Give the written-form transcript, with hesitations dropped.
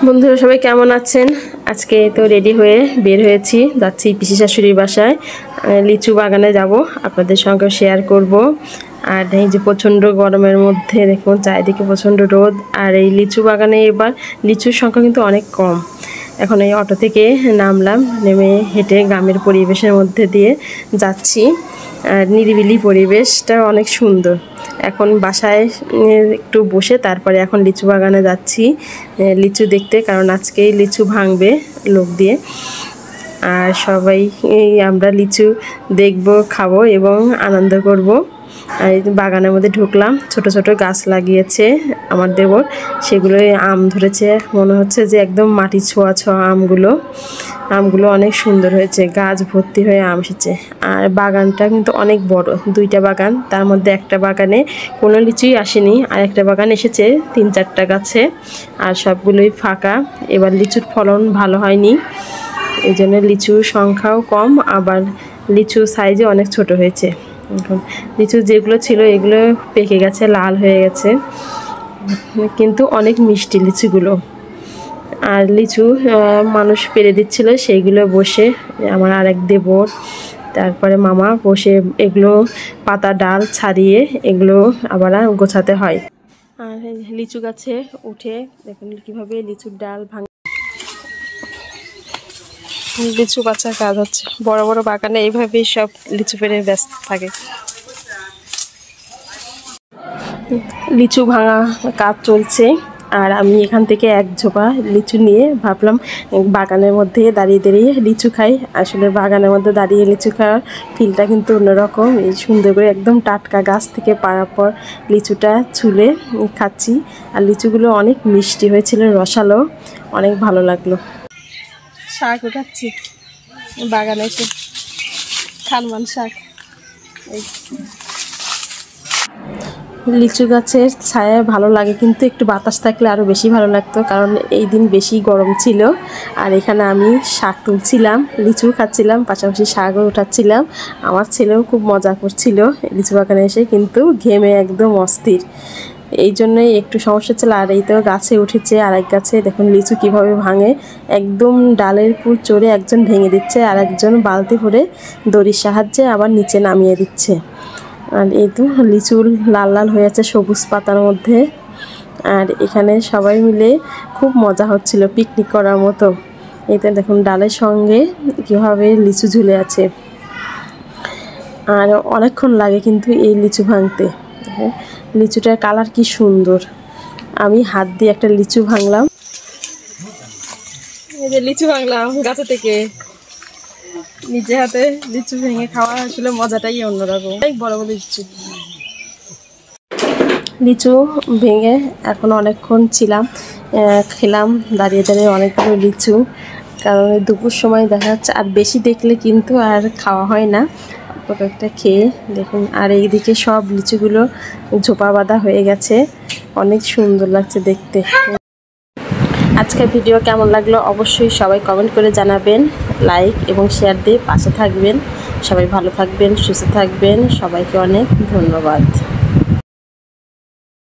বন্ধুরা সবাই কেমন আছেন? আজকে তো রেডি হয়ে বের হয়েছি, যাচ্ছি পিসি শাশুড়ির বাসায়। লিচু বাগানে যাব, আপনাদের সঙ্গে শেয়ার করব। আর এই যে প্রচণ্ড গরমের মধ্যে দেখুন চারিদিকে প্রচণ্ড রোদ। আর এই লিচু বাগানে এবার লিচুর সংখ্যা কিন্তু অনেক কম। এখন এই অটো থেকে নামলাম, নেমে হেঁটে গ্রামের পরিবেশের মধ্যে দিয়ে যাচ্ছি। আর নিরিবিলি পরিবেশটা অনেক সুন্দর। এখন বাসায় একটু বসে তারপরে এখন লিচু বাগানে যাচ্ছি লিচু দেখতে, কারণ আজকেই লিচু ভাঙবে লোক দিয়ে। আর সবাই আমরা লিচু দেখব, খাবো এবং আনন্দ করব। আর বাগানের মধ্যে ঢুকলাম, ছোট ছোট গাছ লাগিয়েছে আমার দেবর, সেগুলোই আম ধরেছে। মনে হচ্ছে যে একদম মাটি ছোঁয়া ছোঁয়া আমগুলো অনেক সুন্দর হয়েছে, গাছ ভর্তি হয়ে আম এসেছে। আর বাগানটা কিন্তু অনেক বড়, দুইটা বাগান, তার মধ্যে একটা বাগানে কোনো লিচুই আসেনি, আর একটা বাগান এসেছে 3-4টা গাছে, আর সবগুলোই ফাঁকা। এবার লিচুর ফলন ভালো হয়নি, এই জন্য লিচুর সংখ্যাও কম, আবার লিচু সাইজে অনেক ছোট হয়েছে। এখন লিচু যেগুলো ছিল এগুলো পেকে গেছে, লাল হয়ে গেছে, কিন্তু অনেক মিষ্টি লিচুগুলো। আর লিচু মানুষ পেরে দিচ্ছিল, সেইগুলো বসে আমার আরেক দেবর, তারপরে মামা বসে এগুলো পাতা ডাল ছাড়িয়ে এগুলো আবার গোছাতে হয়। আর লিচু গাছে উঠে দেখুন কীভাবে লিচুর ডাল ভাঙে, লিচু বাচ্চার কাজ হচ্ছে। বড় বড় বাগানে এইভাবেই সব লিচু পেরে ব্যস্ত থাকে। লিচু ভাঙা কাজ চলছে, আর আমি এখান থেকে এক ঝোপা লিচু নিয়ে ভাবলাম বাগানের মধ্যে দাঁড়িয়ে দাঁড়িয়ে লিচু খাই। আসলে বাগানের মধ্যে দাঁড়িয়ে লিচু খাওয়ার ফিলটা কিন্তু অন্যরকম। এই সুন্দর করে একদম টাটকা গাছ থেকে পাড়ার পর লিচুটা ছুলে খাচ্ছি। আর লিচুগুলো অনেক মিষ্টি হয়েছিল, রসালো, অনেক ভালো লাগলো। শাক উঠাচ্ছি বাগানে এসে, খানমান শাক। এই লিচু গাছের ছায়া ভালো লাগে, কিন্তু একটু বাতাস থাকলে আরও বেশি ভালো লাগতো, কারণ এই দিন বেশি গরম ছিল। আর এখানে আমি শাক তুলছিলাম, লিচু খাচ্ছিলাম, পাশাপাশি শাকও উঠাচ্ছিলাম। আমার ছেলেও খুব মজা করছিল লিচু বাগানে এসে, কিন্তু ঘেমে একদম অস্থির, এই জন্যই একটু সমস্যা ছিল। আর এই তো গাছে উঠেছে আরেক গাছে, দেখুন লিচু কিভাবে ভাঙে, একদম ডালের পুর চড়ে একজন ভেঙে দিচ্ছে, আর একজন বালতি ভরে দড়ির সাহায্যে আবার নিচে নামিয়ে দিচ্ছে। আর এই তো লিচু লাল লাল হয়ে আছে সবুজ পাতার মধ্যে। আর এখানে সবাই মিলে খুব মজা হচ্ছিল, পিকনিক করার মতো। এতে দেখুন ডালের সঙ্গে কীভাবে লিচু ঝুলে আছে। আর অনেকক্ষণ লাগে কিন্তু এই লিচু ভাঙতে। লিচুটার কালার কি সুন্দর। আমি হাত দিয়ে একটা লিচু ভাঙলাম, এই যে লিচু ভাঙলাম গাছে থেকে, নিজে হাতে লিচু ভেঙে খাওয়া আসলে মজাটাই অন্যরকম। অনেক বড় বড় লিচু ভেঙে এখন অনেকক্ষণ ছিলাম, খেলাম দাঁড়িয়ে দাঁড়িয়ে অনেকগুলো লিচু, কারণ দুপুর সময় দেখা যাচ্ছে। আর বেশি দেখলে কিন্তু আর খাওয়া হয় না, একটা খেয়ে দেখুন। আর এইদিকে সব লিচুগুলো ঝোপা বাঁধা হয়ে গেছে, অনেক সুন্দর লাগছে দেখতে। আজকের ভিডিও কেমন লাগলো অবশ্যই সবাই কমেন্ট করে জানাবেন, লাইক এবং শেয়ার দিয়ে পাশে থাকবেন। সবাই ভালো থাকবেন, সুস্থ থাকবেন, সবাইকে অনেক ধন্যবাদ।